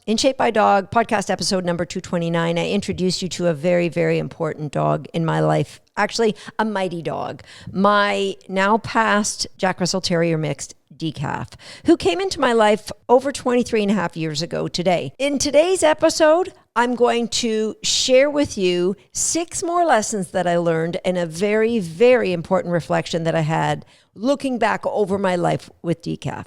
In Shape by Dog, podcast episode number 229, I introduced you to a very, very important dog in my life. Actually, a mighty dog. My now past Jack Russell Terrier mixed, DeCaff, who came into my life over 23 and a half years ago today. In today's episode, I'm going to share with you 6 more lessons that I learned and a very, very important reflection that I had looking back over my life with DeCaff.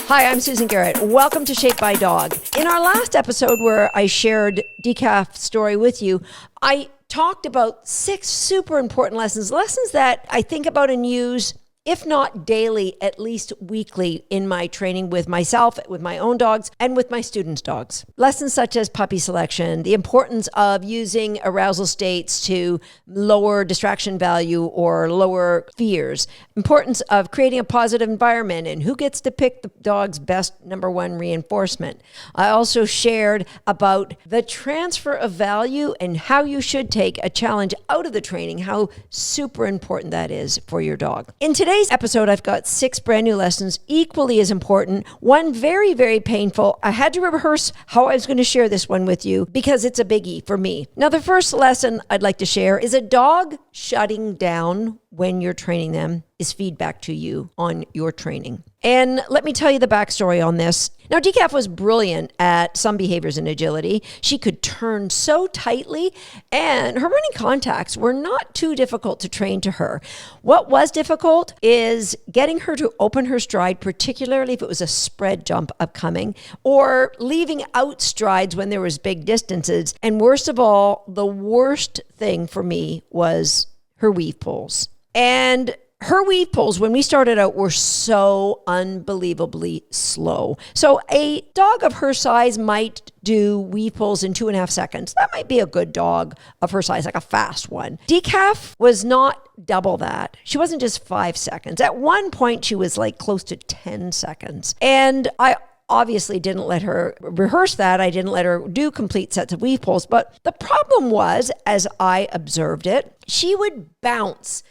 Hi, I'm Susan Garrett. Welcome to Shape by Dog. In our last episode where I shared DeCaff's story with you, I talked about 6 super important lessons that I think about and use, if not daily, at least weekly in my training with myself, with my own dogs, and with my students' dogs. Lessons such as puppy selection, the importance of using arousal states to lower distraction value or lower fears, importance of creating a positive environment, and who gets to pick the dog's best number 1 reinforcement. I also shared about the transfer of value and how you should take a challenge out of the training, how super important that is for your dog. In today's episode, I've got 6 brand new lessons, equally as important. One very, very painful. I had to rehearse how I was going to share this one with you because it's a biggie for me. Now, the first lesson I'd like to share is a dog shutting down when you're training them is feedback to you on your training. And let me tell you the backstory on this. Now, DeCaff was brilliant at some behaviors in agility. She could turn so tightly, and her running contacts were not too difficult to train to her. What was difficult is getting her to open her stride, particularly if it was a spread jump upcoming, or leaving out strides when there was big distances. And worst of all, the worst thing for me was her weave pulls. And her weave pulls, when we started out, were so unbelievably slow. So a dog of her size might do weave pulls in 2.5 seconds. That might be a good dog of her size, like a fast one. DeCaff was not double that. She wasn't just 5 seconds. At one point, she was like close to 10 seconds. And I obviously didn't let her rehearse that. I didn't let her do complete sets of weave pulls. But the problem was, as I observed it, she would bounce.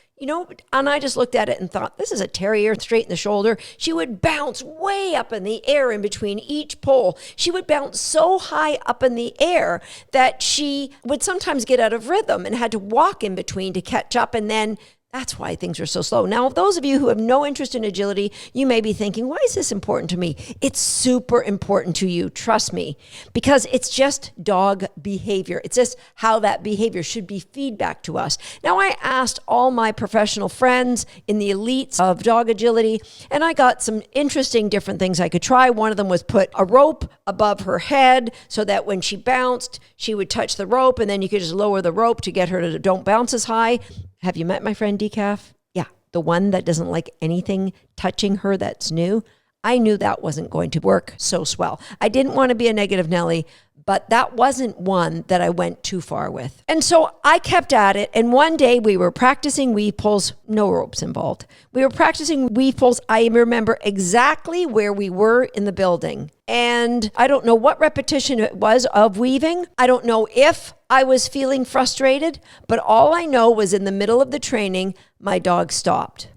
And I just looked at it and thought, this is a terrier, straight in the shoulder. She would bounce way up in the air in between each pull. She would bounce so high up in the air that she would sometimes get out of rhythm and had to walk in between to catch up. And then that's why things are so slow. Now, those of you who have no interest in agility, you may be thinking, why is this important to me? It's super important to you, trust me, because it's just dog behavior. It's just how that behavior should be feedback to us. Now, I asked all my professional friends in the elites of dog agility, and I got some interesting different things I could try. One of them was put a rope above her head so that when she bounced, she would touch the rope, and then you could just lower the rope to get her to don't bounce as high. Have you met my friend DeCaff? Yeah, the one that doesn't like anything touching her that's new. I knew that wasn't going to work so swell. I didn't want to be a negative Nelly, but that wasn't one that I went too far with. And so I kept at it. And one day we were practicing weave pulls, no ropes involved. We were practicing weave pulls. I remember exactly where we were in the building. And I don't know what repetition it was of weaving. I don't know if I was feeling frustrated, but all I know was in the middle of the training, my dog stopped.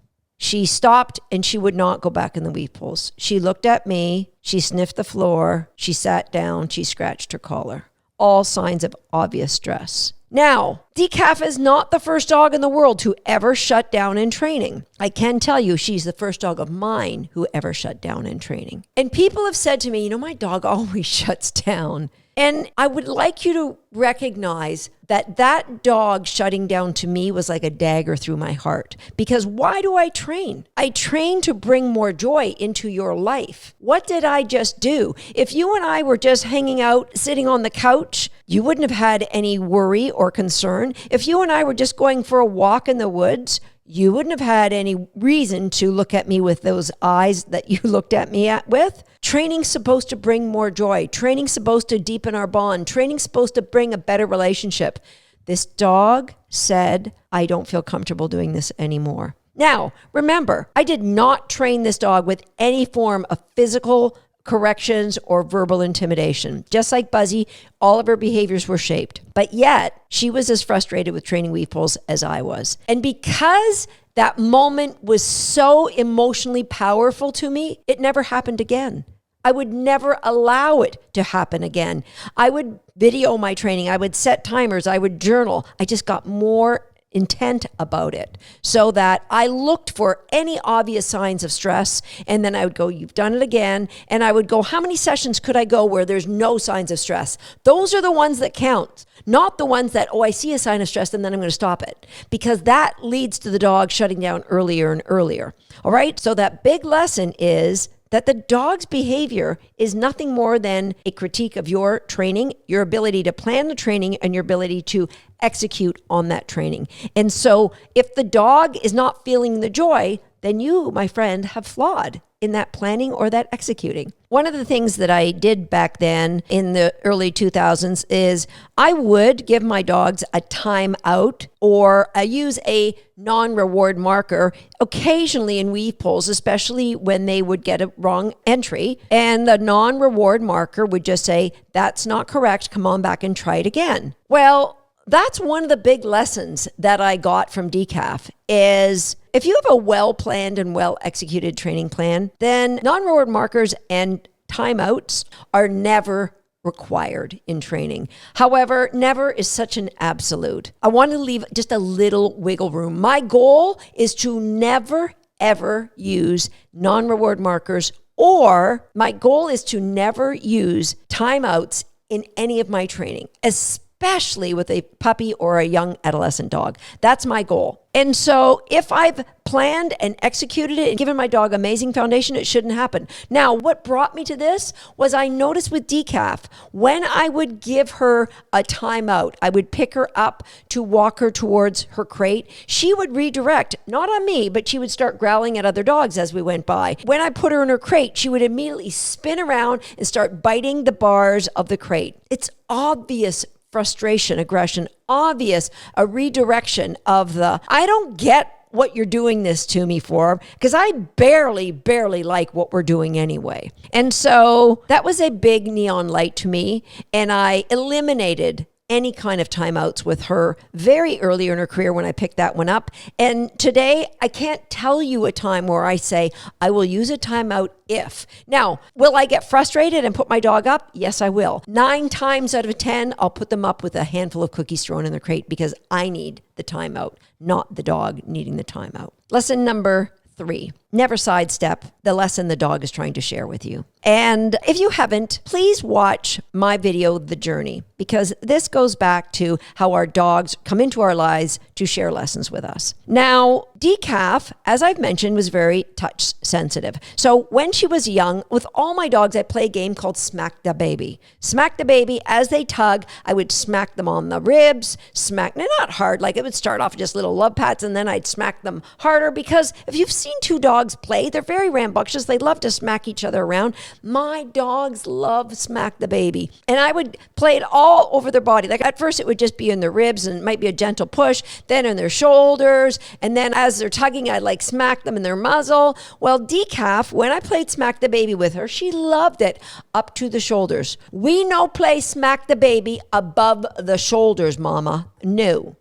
She stopped and she would not go back in the weave pulls. She looked at me, she sniffed the floor, she sat down, she scratched her collar. All signs of obvious stress. Now, DeCaff is not the first dog in the world to ever shut down in training. I can tell you she's the first dog of mine who ever shut down in training. And people have said to me, my dog always shuts down. And I would like you to recognize that dog shutting down to me was like a dagger through my heart. Because why do I train? I train to bring more joy into your life. What did I just do? If you and I were just hanging out, sitting on the couch, you wouldn't have had any worry or concern. If you and I were just going for a walk in the woods, you wouldn't have had any reason to look at me with those eyes that you looked at me with. Training's supposed to bring more joy. Training's supposed to deepen our bond. Training's supposed to bring a better relationship. This dog said, I don't feel comfortable doing this anymore. Now, remember, I did not train this dog with any form of physical corrections or verbal intimidation. Just like Buzzy, all of her behaviors were shaped. But yet, she was as frustrated with training Weepuls as I was. And because that moment was so emotionally powerful to me, it never happened again. I would never allow it to happen again. I would video my training. I would set timers. I would journal. I just got more intent about it so that I looked for any obvious signs of stress. And then I would go, you've done it again. And I would go, how many sessions could I go where there's no signs of stress? Those are the ones that count, not the ones that, I see a sign of stress and then I'm going to stop it, because that leads to the dog shutting down earlier and earlier. All right. So that big lesson is that the dog's behavior is nothing more than a critique of your training, your ability to plan the training, and your ability to execute on that training. And so if the dog is not feeling the joy, then you, my friend, have flawed in that planning or that executing. One of the things that I did back then in the early 2000s is I would give my dogs a timeout, or I use a non-reward marker occasionally in Weepuls, especially when they would get a wrong entry. And the non-reward marker would just say, that's not correct, come on back and try it again. Well, that's one of the big lessons that I got from DeCaff is if you have a well-planned and well-executed training plan, then non-reward markers and timeouts are never required in training. However, never is such an absolute. I want to leave just a little wiggle room. My goal is to never, ever use non-reward markers, or my goal is to never use timeouts in any of my training, especially with a puppy or a young adolescent dog. That's my goal. And so if I've planned and executed it and given my dog amazing foundation, it shouldn't happen. Now, what brought me to this was I noticed with DeCaff, when I would give her a timeout, I would pick her up to walk her towards her crate, she would redirect, not on me, but she would start growling at other dogs as we went by. When I put her in her crate, she would immediately spin around and start biting the bars of the crate. It's obvious frustration, aggression, obvious, a redirection of the, I don't get what you're doing this to me for, because I barely like what we're doing anyway. And so that was a big neon light to me, and I eliminated any kind of timeouts with her very early in her career when I picked that one up. And today, I can't tell you a time where I say, I will use a timeout if. Now, will I get frustrated and put my dog up? Yes, I will. 9 times out of 10, I'll put them up with a handful of cookies thrown in the crate because I need the timeout, not the dog needing the timeout. Lesson number 3, never sidestep the lesson the dog is trying to share with you. And if you haven't, please watch my video, The Journey, because this goes back to how our dogs come into our lives to share lessons with us. Now, DeCaff, as I've mentioned, was very touch sensitive. So when she was young, with all my dogs, I play a game called Smack the Baby. Smack the Baby, as they tug, I would smack them on the ribs, not hard, like it would start off just little love pats, and then I'd smack them harder, because if you've seen 2 dogs play, they're very rambunctious. They love to smack each other around. My dogs love Smack the Baby. And I would play it all over their body. Like at first it would just be in their ribs and it might be a gentle push, then in their shoulders. And then as they're tugging, I'd like smack them in their muzzle. Well, DeCaff, when I played Smack the Baby with her, she loved it up to the shoulders. We no play Smack the Baby above the shoulders, mama. No.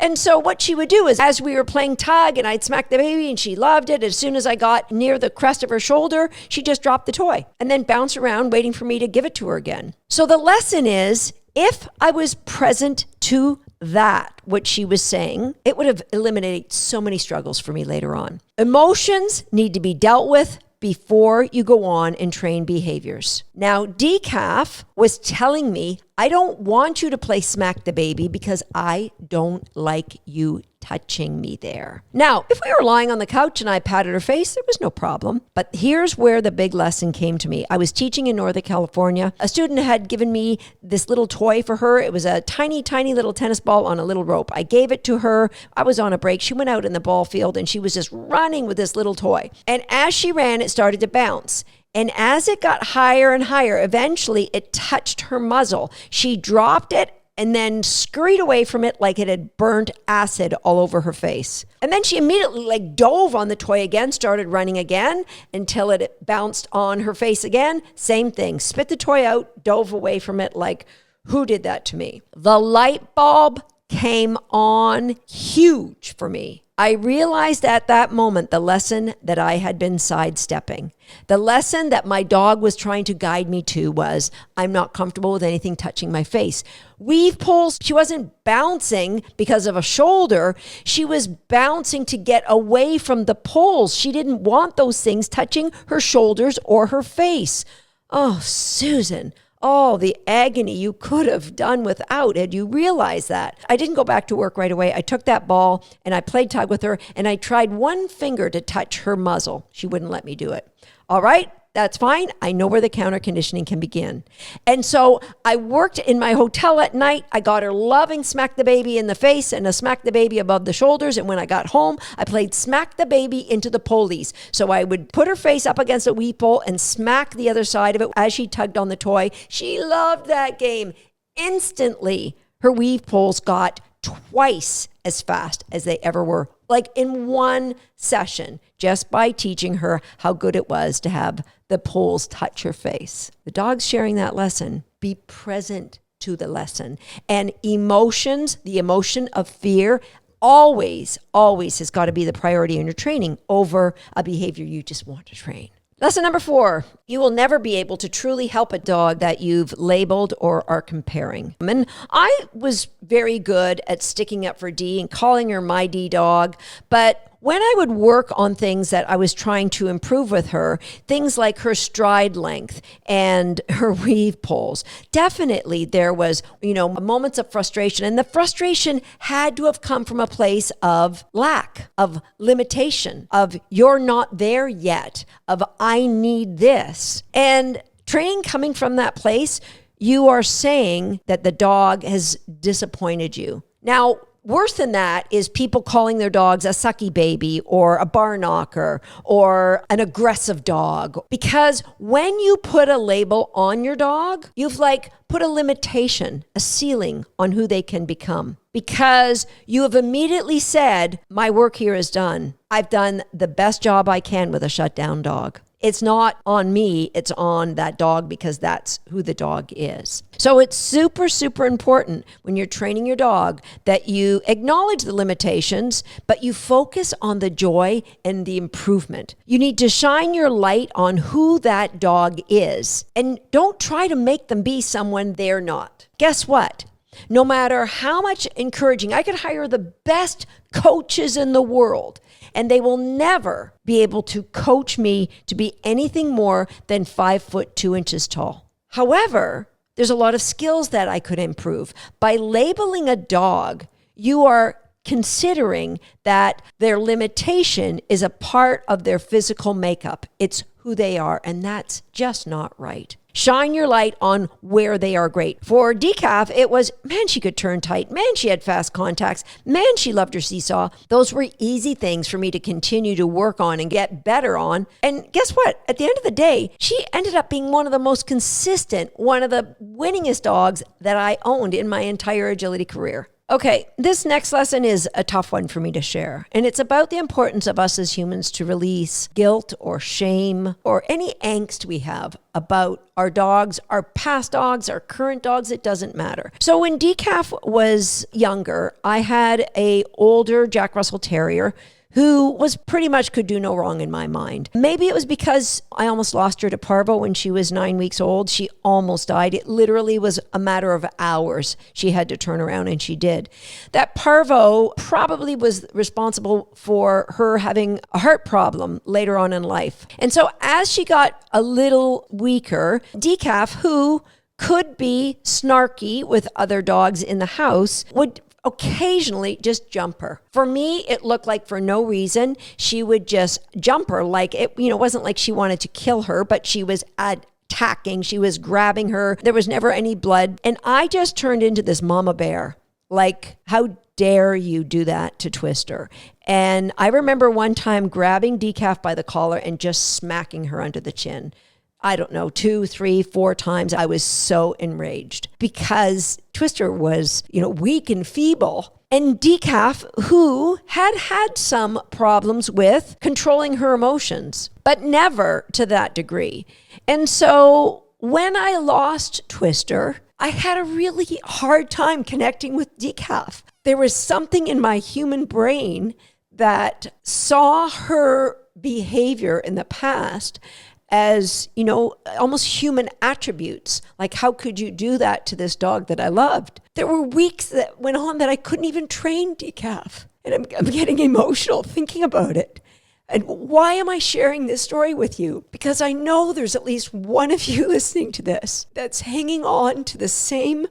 And so what she would do is, as we were playing tug and I'd smack the baby and she loved it, as soon as I got near the crest of her shoulder, she just dropped the toy and then bounce around waiting for me to give it to her again. So the lesson is, if I was present to that, what she was saying, it would have eliminated so many struggles for me later on. Emotions need to be dealt with before you go on and train behaviors. Now, DeCaff was telling me, I don't want you to play Smack the Baby because I don't like you touching me there. Now, if we were lying on the couch and I patted her face, there was no problem. But here's where the big lesson came to me. I was teaching in Northern California. A student had given me this little toy for her. It was a tiny, tiny little tennis ball on a little rope. I gave it to her. I was on a break. She went out in the ball field and she was just running with this little toy. And as she ran, it started to bounce. And as it got higher and higher, eventually it touched her muzzle. She dropped it and then scurried away from it like it had burnt acid all over her face. And then she immediately dove on the toy again, started running again until it bounced on her face again. Same thing, spit the toy out, dove away from it like, who did that to me? The light bulb came on huge for me. I realized at that moment the lesson that I had been sidestepping. The lesson that my dog was trying to guide me to was, I'm not comfortable with anything touching my face. Weave pulls, she wasn't bouncing because of a shoulder. She was bouncing to get away from the pulls. She didn't want those things touching her shoulders or her face. Oh, Susan. Oh, the agony you could have done without had you realized that. I didn't go back to work right away. I took that ball and I played tug with her and I tried one finger to touch her muzzle. She wouldn't let me do it. All right, that's fine. I know where the counter conditioning can begin. And so I worked in my hotel at night. I got her loving smack the baby in the face and a smack the baby above the shoulders. And when I got home, I played smack the baby into the pulleys. So I would put her face up against a weave pole and smack the other side of it as she tugged on the toy. She loved that game. Instantly, her weave poles got twice as fast as they ever were, like in one session, just by teaching her how good it was to have the poles touch her face. The dog's sharing that lesson. Be present to the lesson. And emotions, the emotion of fear, always has got to be the priority in your training over a behavior you just want to train. Lesson number 4, you will never be able to truly help a dog that you've labeled or are comparing. And I was very good at sticking up for Dee and calling her my Dee dog, but when I would work on things that I was trying to improve with her, things like her stride length and her weave pulls, definitely there was, moments of frustration. And the frustration had to have come from a place of lack, of limitation, of you're not there yet, of I need this. And training coming from that place, you are saying that the dog has disappointed you. Now, worse than that is people calling their dogs a sucky baby or a bar knocker or an aggressive dog. Because when you put a label on your dog, you've put a limitation, a ceiling on who they can become. Because you have immediately said, my work here is done. I've done the best job I can with a shutdown dog. It's not on me, it's on that dog because that's who the dog is. So it's super, super important when you're training your dog that you acknowledge the limitations, but you focus on the joy and the improvement. You need to shine your light on who that dog is and don't try to make them be someone they're not. Guess what? No matter how much encouraging, I could hire the best coaches in the world, and they will never be able to coach me to be anything more than 5'2" tall. However, there's a lot of skills that I could improve. By labeling a dog, you are considering that their limitation is a part of their physical makeup. It's who they are, and that's just not right. Shine your light on where they are great. For DeCaff, it was, man, she could turn tight. Man, she had fast contacts. Man, she loved her seesaw. Those were easy things for me to continue to work on and get better on. And guess what? At the end of the day, she ended up being one of the most consistent, one of the winningest dogs that I owned in my entire agility career. Okay, this next lesson is a tough one for me to share, and it's about the importance of us as humans to release guilt or shame or any angst we have about our dogs, our past dogs, our current dogs, it doesn't matter. So when DeCaff was younger, I had an older Jack Russell Terrier who was pretty much could do no wrong in my mind. Maybe it was because I almost lost her to parvo when she was 9 weeks old. She almost died. It literally was a matter of hours. She had to turn around, and she did. That parvo probably was responsible for her having a heart problem later on in life. And so as she got a little weaker, DeCaff, who could be snarky with other dogs in the house, would occasionally just jump her. For me, it looked like for no reason, she would just jump her. Like it wasn't like she wanted to kill her, but she was attacking. She was grabbing her. There was never any blood. And I just turned into this mama bear. Like, how dare you do that to Twister? And I remember one time grabbing DeCaff by the collar and just smacking her under the chin. I don't know, 2, 3, 4 times. I was so enraged because Twister was, weak and feeble. And DeCaff, who had some problems with controlling her emotions, but never to that degree. And so when I lost Twister, I had a really hard time connecting with DeCaff. There was something in my human brain that saw her behavior in the past as, almost human attributes. Like, how could you do that to this dog that I loved? There were weeks that went on that I couldn't even train DeCaff. And I'm getting emotional thinking about it. And why am I sharing this story with you? Because I know there's at least one of you listening to this that's hanging on to the same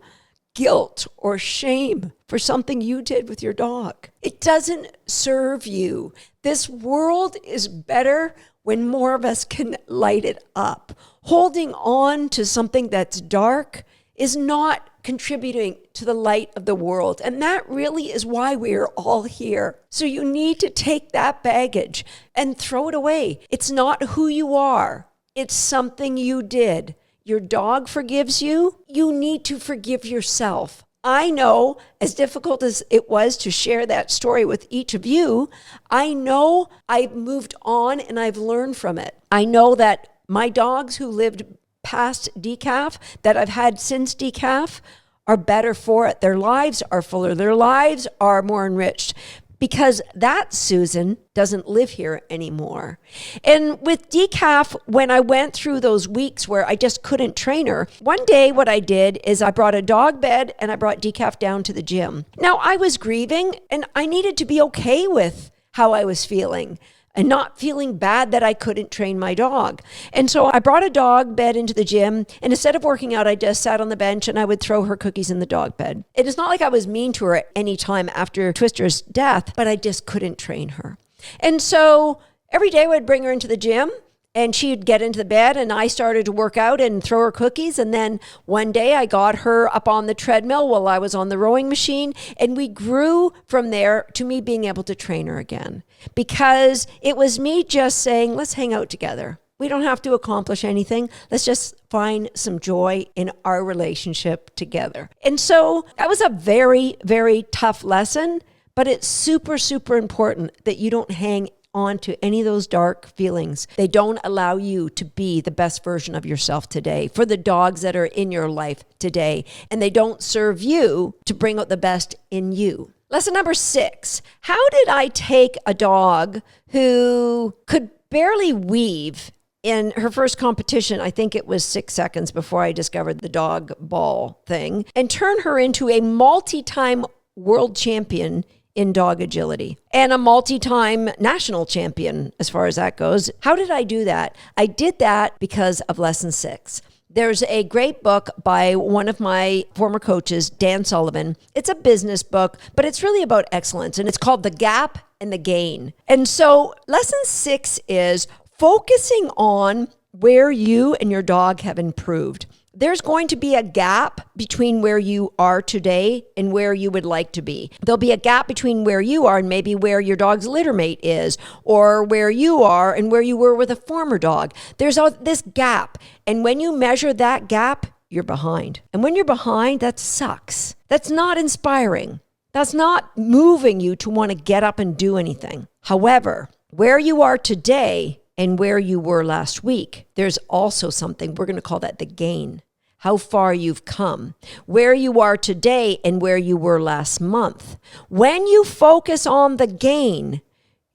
guilt or shame for something you did with your dog. It doesn't serve you. This world is better when more of us can light it up. Holding on to something that's dark is not contributing to the light of the world. And that really is why we are all here. So you need to take that baggage and throw it away. It's not who you are. It's something you did. Your dog forgives you. You need to forgive yourself. I know, as difficult as it was to share that story with each of you, I know I've moved on and I've learned from it. I know that my dogs who lived past DeCaff, that I've had since DeCaff, are better for it. Their lives are fuller. Their lives are more enriched. Because that Susan doesn't live here anymore. And with DeCaff, when I went through those weeks where I just couldn't train her, one day what I did is I brought a dog bed and I brought DeCaff down to the gym. Now, I was grieving and I needed to be okay with how I was feeling and not feeling bad that I couldn't train my dog. And so I brought a dog bed into the gym, and instead of working out, I just sat on the bench and I would throw her cookies in the dog bed. It is not like I was mean to her at any time after Twister's death, but I just couldn't train her. And so every day I would bring her into the gym, and she'd get into the bed and I started to work out and throw her cookies. And then one day I got her up on the treadmill while I was on the rowing machine. And we grew from there to me being able to train her again. Because it was me just saying, let's hang out together. We don't have to accomplish anything. Let's just find some joy in our relationship together. And so that was a very, very tough lesson. But it's super, super important that you don't hang on to any of those dark feelings. They don't allow you to be the best version of yourself today for the dogs that are in your life today. And they don't serve you to bring out the best in you. Lesson number 6. How did I take a dog who could barely weave in her first competition? I think it was 6 seconds before I discovered the dog ball thing, and turn her into a multi-time world champion in dog agility and a multi-time national champion as far as that goes. How did I do that? I did that because of lesson 6. There's a great book by one of my former coaches, Dan Sullivan. It's a business book, but it's really about excellence, and it's called The Gap and the Gain. And so lesson 6 is focusing on where you and your dog have improved. There's going to be a gap between where you are today and where you would like to be. There'll be a gap between where you are and maybe where your dog's litter mate is, or where you are and where you were with a former dog. There's this gap. And when you measure that gap, you're behind. And when you're behind, that sucks. That's not inspiring. That's not moving you to want to get up and do anything. However, where you are today and where you were last week, there's also something, we're going to call that the gain. How far you've come, where you are today and where you were last month. When you focus on the gain,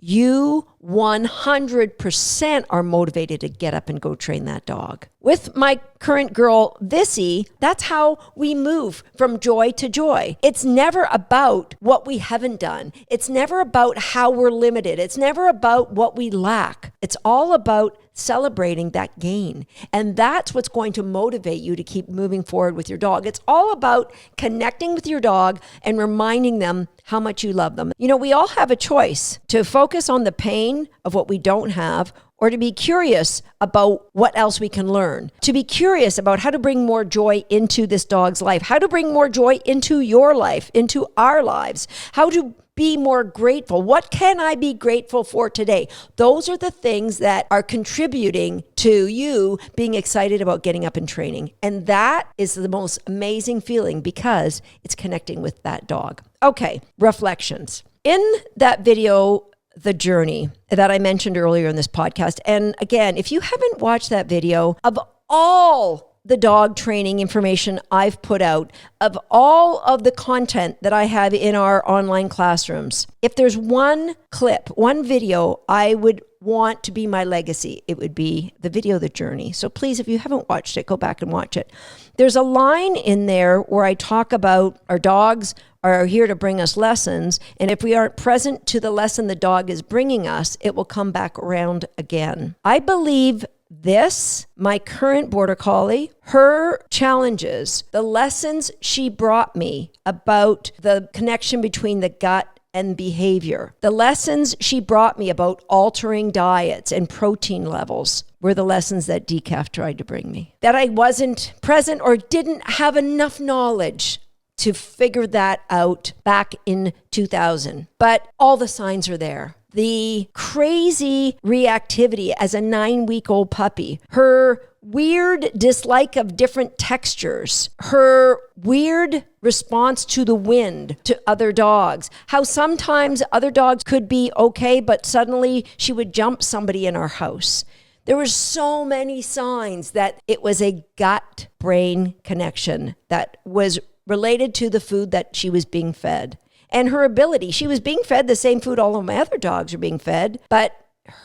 you 100% are motivated to get up and go train that dog. With my current girl, Vissy, that's how we move from joy to joy. It's never about what we haven't done. It's never about how we're limited. It's never about what we lack. It's all about celebrating that gain. And that's what's going to motivate you to keep moving forward with your dog. It's all about connecting with your dog and reminding them how much you love them. We all have a choice to focus on the pain of what we don't have, or to be curious about what else we can learn, to be curious about how to bring more joy into this dog's life, how to bring more joy into your life, into our lives, how to be more grateful? What can I be grateful for today? Those are the things that are contributing to you being excited about getting up and training. And that is the most amazing feeling because it's connecting with that dog. Okay, reflections. In that video, The Journey, that I mentioned earlier in this podcast, and again, if you haven't watched that video, of all the dog training information I've put out, of all of the content that I have in our online classrooms, if there's one clip, one video I would want to be my legacy, it would be the video, The Journey. So please, if you haven't watched it, go back and watch it. There's a line in there where I talk about our dogs are here to bring us lessons. And if we aren't present to the lesson the dog is bringing us, it will come back around again. I believe this, my current border collie, her challenges, the lessons she brought me about the connection between the gut and behavior, the lessons she brought me about altering diets and protein levels were the lessons that DeCaff tried to bring me. That I wasn't present or didn't have enough knowledge to figure that out back in 2000. But all the signs are there. The crazy reactivity as a 9-week-old puppy, her weird dislike of different textures, her weird response to the wind, to other dogs, how sometimes other dogs could be okay, but suddenly she would jump somebody in our house. There were so many signs that it was a gut-brain connection that was related to the food that she was being fed. And her ability, she was being fed the same food all of my other dogs are being fed, but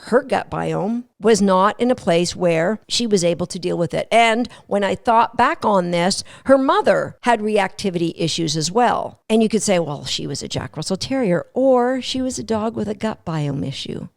her gut biome was not in a place where she was able to deal with it. And when I thought back on this, her mother had reactivity issues as well. And you could say, well, she was a Jack Russell Terrier, or she was a dog with a gut biome issue.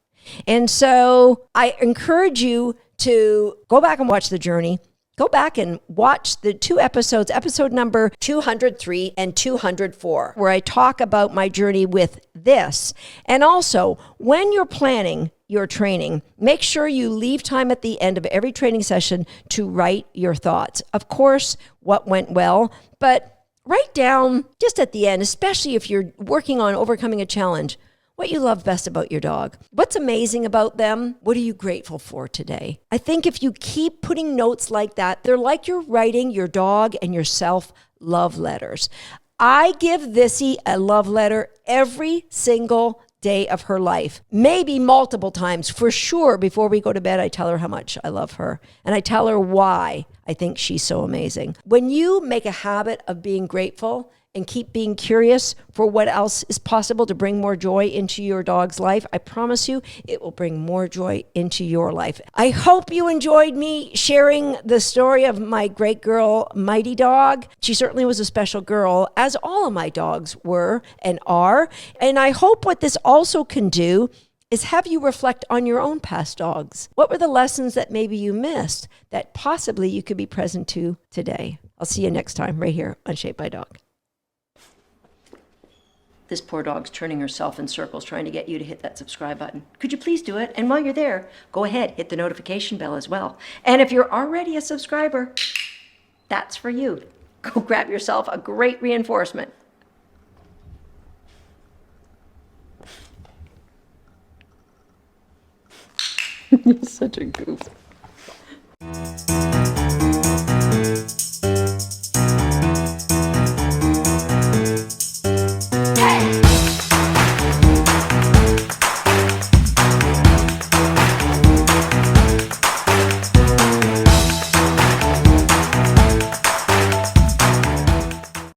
And so I encourage you to go back and watch The Journey. Go back and watch the 2 episodes, episode number 203 and 204, where I talk about my journey with this. And also, when you're planning your training, make sure you leave time at the end of every training session to write your thoughts. Of course, what went well, but write down just at the end, especially if you're working on overcoming a challenge, what you love best about your dog. What's amazing about them? What are you grateful for today? I think if you keep putting notes like that, they're like you're writing your dog and yourself love letters. I give Thissy a love letter every single day of her life, maybe multiple times for sure. Before we go to bed, I tell her how much I love her, and I tell her why I think she's so amazing. When you make a habit of being grateful and keep being curious for what else is possible to bring more joy into your dog's life, I promise you, it will bring more joy into your life. I hope you enjoyed me sharing the story of my great girl, Mighty Dog. She certainly was a special girl, as all of my dogs were and are. And I hope what this also can do is have you reflect on your own past dogs. What were the lessons that maybe you missed that possibly you could be present to today? I'll see you next time right here on Shaped by Dog. This poor dog's turning herself in circles trying to get you to hit that subscribe button. Could you please do it? And while you're there, go ahead, hit the notification bell as well. And if you're already a subscriber, that's for you. Go grab yourself a great reinforcement. You're such a goof.